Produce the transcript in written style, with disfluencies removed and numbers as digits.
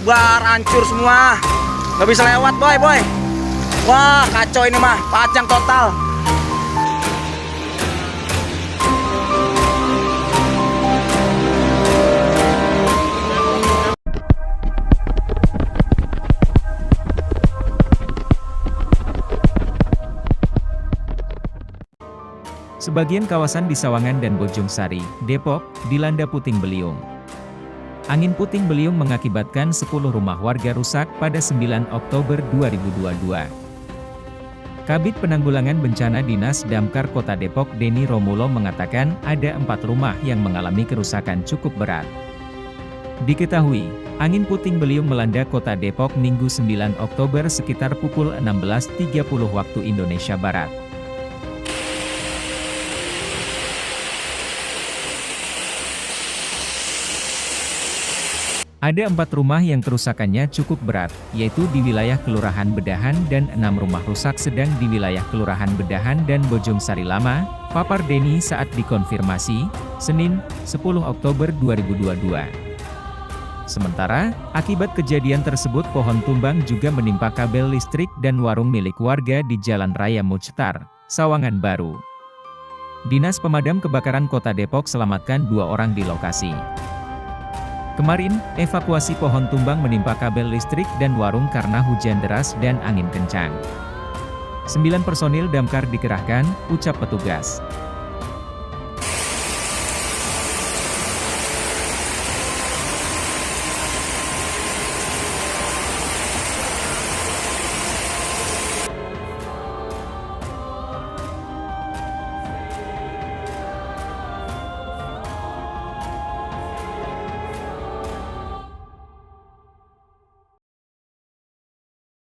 Akbar, hancur semua. Nggak bisa lewat, boy. Wah, kacau ini mah, pacang total. Sebagian kawasan di Sawangan dan Bojongsari, Depok, dilanda puting beliung. Angin puting beliung mengakibatkan 10 rumah warga rusak pada 9 Oktober 2022. Kabid Penanggulangan Bencana Dinas Damkar Kota Depok Denny Romulo mengatakan ada 4 rumah yang mengalami kerusakan cukup berat. Diketahui, angin puting beliung melanda Kota Depok Minggu 9 Oktober sekitar pukul 16.30 waktu Indonesia Barat. Ada 4 rumah yang kerusakannya cukup berat, yaitu di wilayah Kelurahan Bedahan dan 6 rumah rusak sedang di wilayah Kelurahan Bedahan dan Bojongsari Lama, papar Denny saat dikonfirmasi, Senin, 10 Oktober 2022. Sementara, akibat kejadian tersebut pohon tumbang juga menimpa kabel listrik dan warung milik warga di Jalan Raya Muchtar, Sawangan Baru. Dinas Pemadam Kebakaran Kota Depok selamatkan 2 orang di lokasi. Kemarin, evakuasi pohon tumbang menimpa kabel listrik dan warung karena hujan deras dan angin kencang. 9 personil damkar dikerahkan, ucap petugas.